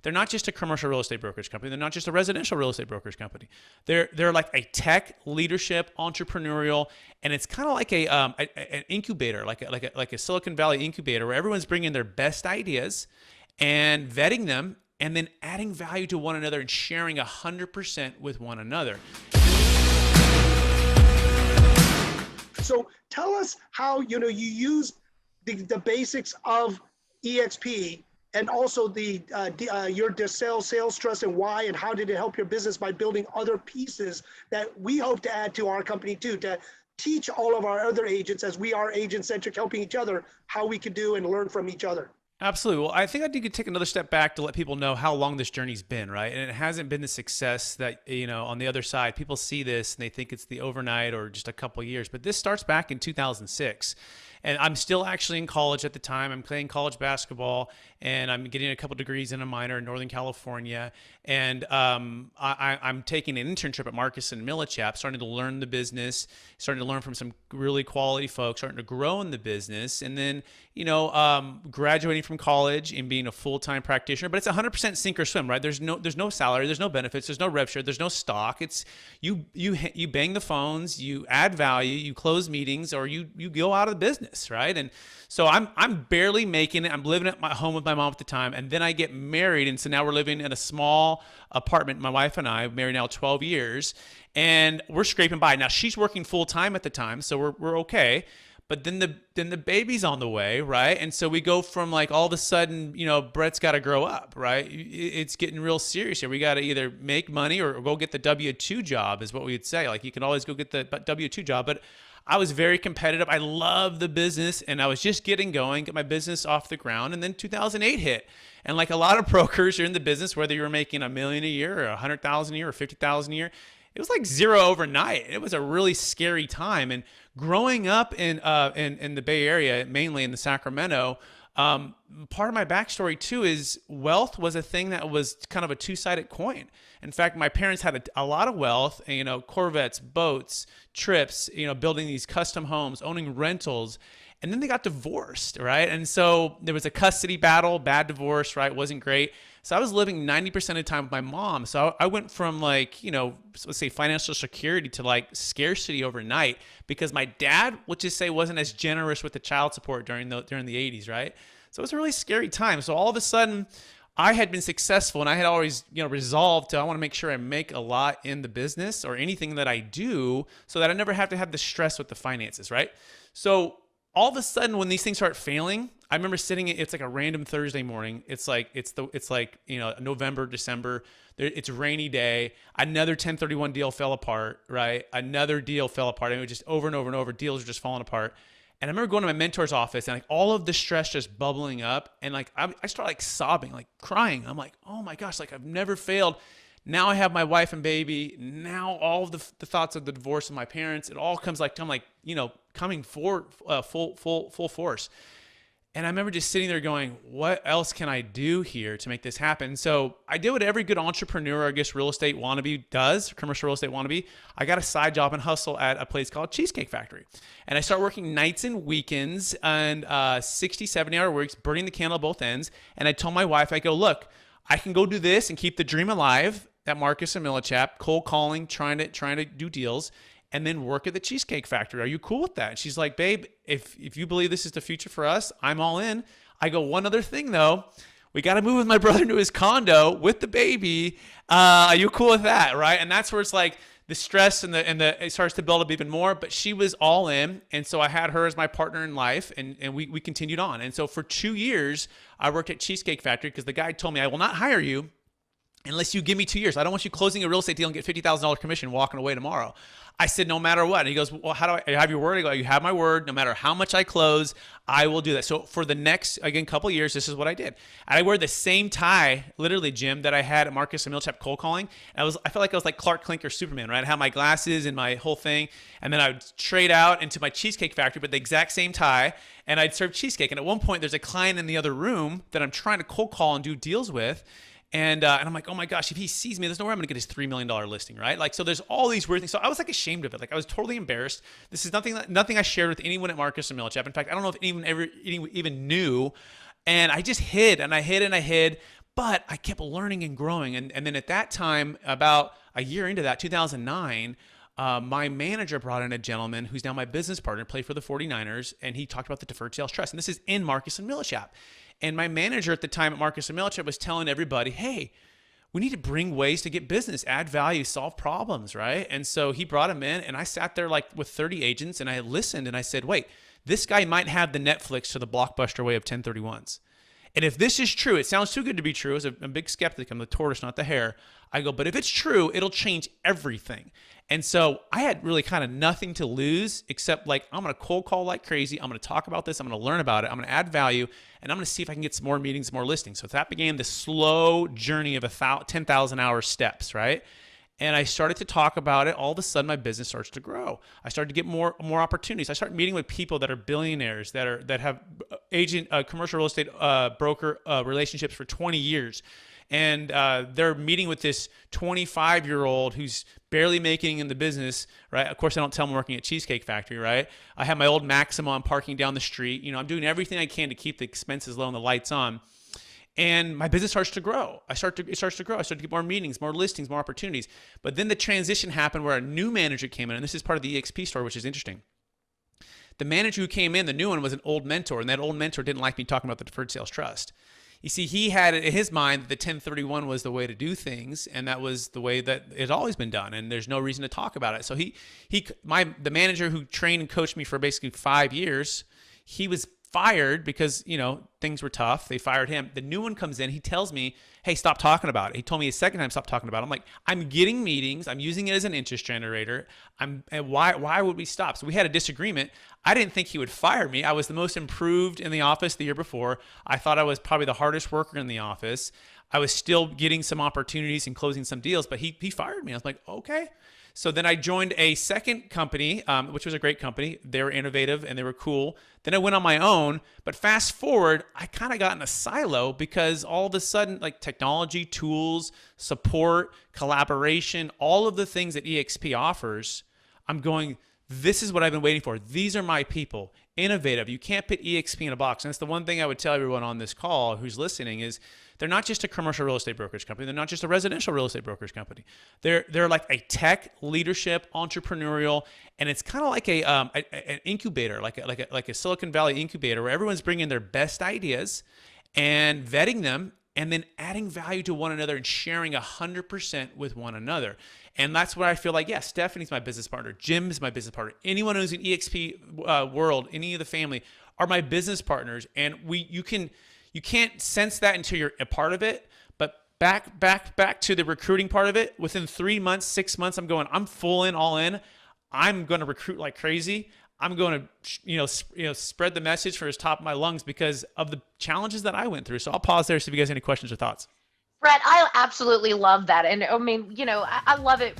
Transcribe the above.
They're not just a commercial real estate brokerage company. They're not just a residential real estate brokerage company. They're like a tech, leadership, entrepreneurial, and it's kind of like an incubator, like a Silicon Valley incubator where everyone's bringing their best ideas and vetting them and then adding value to one another and sharing 100% with one another. So tell us how, you use the basics of eXp and also your Deferred Sales Trust, and why and how did it help your business by building other pieces that we hope to add to our company too, to teach all of our other agents, as we are agent-centric, helping each other, how we could do and learn from each other. Absolutely. Well, I think I need to take another step back to let people know how long this journey's been, right? And it hasn't been the success that, on the other side, people see this and they think it's the overnight or just a couple of years, but this starts back in 2006. And I'm still actually in college at the time. I'm playing college basketball, and I'm getting a couple degrees and a minor in Northern California. And I'm taking an internship at Marcus Millichap, starting to learn the business, starting to learn from some really quality folks, starting to grow in the business. And then, graduating from college and being a full-time practitioner. But it's 100% sink or swim, right? There's no salary, there's no benefits, there's no rev share, there's no stock. It's you bang the phones, you add value, you close meetings, or you go out of the business, right? And so I'm barely making it. I'm living at my home with my mom at the time, and then I get married, and so now we're living in a small apartment. My wife and I, married now 12 years, and we're scraping by. Now she's working full time at the time, so we're okay. But then the baby's on the way, right? And so we go from like all of a sudden, Brett's got to grow up, right? It's getting real serious here. We got to either make money or go get the W-2 job, is what we would say. Like, you can always go get the W-2 job. But I was very competitive. I love the business, and I was just getting going, get my business off the ground. And then 2008 hit. And like a lot of brokers, you're in the business, whether you were making $1 million a year or $100,000 a year or $50,000 a year, it was like zero overnight. It was a really scary time. And growing up in the Bay Area, mainly in the Sacramento, part of my backstory too is wealth was a thing that was kind of a two-sided coin. In fact, my parents had a lot of wealth, Corvettes, boats, trips, building these custom homes, owning rentals. And then they got divorced, right? And so there was a custody battle, bad divorce, right? Wasn't great. So I was living 90% of the time with my mom. So I went from like, let's say financial security to like scarcity overnight, because my dad, let's just say, wasn't as generous with the child support during the 80s, right? So it was a really scary time. So all of a sudden, I had been successful, and I had always, resolved to, I want to make sure I make a lot in the business or anything that I do, so that I never have to have the stress with the finances, right? So all of a sudden, when these things start failing, I remember sitting, it's like a random Thursday morning. It's like November, December. It's a rainy day. Another 1031 deal fell apart, right? Another deal fell apart. And it was just over and over and over. Deals were just falling apart. And I remember going to my mentor's office, and like all of the stress just bubbling up. And like, I started like sobbing, like crying. I'm like, oh my gosh, like I've never failed. Now I have my wife and baby. Now all of the thoughts of the divorce of my parents, it all comes like, coming for full force. And I remember just sitting there going, what else can I do here to make this happen? So I did what every good entrepreneur, I guess real estate wannabe does, commercial real estate wannabe. I got a side job and hustle at a place called Cheesecake Factory. And I started working nights and weekends and 60, 70-hour weeks, burning the candle at both ends. And I told my wife, I go, look, I can go do this and keep the dream alive at Marcus Millichap, cold calling, trying to do deals, and then work at the Cheesecake Factory. Are you cool with that? And she's like, babe, if you believe this is the future for us, I'm all in. I go, one other thing though, we got to move with my brother to his condo with the baby. Are you cool with that? Right. And that's where it's like the stress and it starts to build up even more, but she was all in. And so I had her as my partner in life, and we continued on. And so for 2 years, I worked at Cheesecake Factory, because the guy told me, I will not hire you unless you give me 2 years. I don't want you closing a real estate deal and get $50,000 commission and walking away tomorrow. I said, no matter what. And he goes, well, how do I have your word? I go, you have my word. No matter how much I close, I will do that. So for the next, again, couple of years, this is what I did. I wear the same tie, literally, Jim, that I had at Marcus Millichap cold calling. And I felt like I was like Clark Kent or Superman, right? I had my glasses and my whole thing. And then I would trade out into my Cheesecake Factory, but the exact same tie. And I'd serve cheesecake. And at one point, there's a client in the other room that I'm trying to cold call and do deals with. And I'm like, oh my gosh, if he sees me, there's no way I'm going to get his $3 million listing, right? Like, so there's all these weird things. So I was like ashamed of it. Like, I was totally embarrassed. This is nothing I shared with anyone at Marcus Millichap. In fact, I don't know if anyone ever even knew. And I just hid and I hid and I hid. But I kept learning and growing. And then at that time, about a year into that, 2009, my manager brought in a gentleman who's now my business partner, played for the 49ers, and he talked about the Deferred Sales Trust. And this is in Marcus and Millichap. And my manager at the time at Marcus and Millichap was telling everybody, hey, we need to bring ways to get business, add value, solve problems, right? And so he brought him in, and I sat there like with 30 agents, and I listened, and I said, wait, this guy might have the Netflix to the Blockbuster way of 1031s. And if this is true, it sounds too good to be true. As a big skeptic, I'm the tortoise, not the hare. I go, but if it's true, it'll change everything. And so I had really kind of nothing to lose except like, I'm going to cold call like crazy. I'm going to talk about this. I'm going to learn about it. I'm going to add value, and I'm going to see if I can get some more meetings, more listings. So that began the slow journey of 10,000 hour steps, right? And I started to talk about it. All of a sudden, my business starts to grow. I started to get more opportunities. I started meeting with people that are billionaires, that have commercial real estate broker relationships for 20 years. And they're meeting with this 25-year-old who's barely making in the business, right? Of course, I don't tell them I'm working at Cheesecake Factory, right? I have my old Maxima on parking down the street. I'm doing everything I can to keep the expenses low and the lights on. And my business starts to grow. It starts to grow. I start to get more meetings, more listings, more opportunities. But then the transition happened where a new manager came in, and this is part of the eXp story, which is interesting. The manager who came in, the new one, was an old mentor, and that old mentor didn't like me talking about the Deferred Sales Trust. You see, he had it in his mind that the 1031 was the way to do things, and that was the way that it's always been done, and there's no reason to talk about it. So the manager who trained and coached me for basically 5 years, he was fired because, things were tough. They fired him. The new one comes in. He tells me, hey, stop talking about it. He told me a second time, stop talking about it. I'm like, I'm getting meetings. I'm using it as an interest generator. And why would we stop? So we had a disagreement. I didn't think he would fire me. I was the most improved in the office the year before. I thought I was probably the hardest worker in the office. I was still getting some opportunities and closing some deals, but he fired me. I was like, okay. So then I joined a second company, which was a great company. They were innovative and they were cool. Then I went on my own. But fast forward, I kind of got in a silo because all of a sudden, like technology, tools, support, collaboration, all of the things that eXp offers, I'm going, this is what I've been waiting for. These are my people. Innovative. You can't put eXp in a box. And that's the one thing I would tell everyone on this call who's listening is they're not just a commercial real estate brokerage company. They're not just a residential real estate brokerage company. They're like a tech, leadership, entrepreneurial, and it's kind of like an incubator, like a Silicon Valley incubator where everyone's bringing their best ideas and vetting them and then adding value to one another and sharing 100% with one another. And that's where I feel like, yes, Stephanie's my business partner. Jim's my business partner. Anyone who's in eXp world, any of the family are my business partners. And you can't sense that until you're a part of it. But back to the recruiting part of it, within 3 months, 6 months, I'm full in, all in. I'm going to recruit like crazy. I'm going to, spread the message for the top of my lungs because of the challenges that I went through. So I'll pause there, see if you guys have any questions or thoughts. Brett, I absolutely love that. And I mean, I love it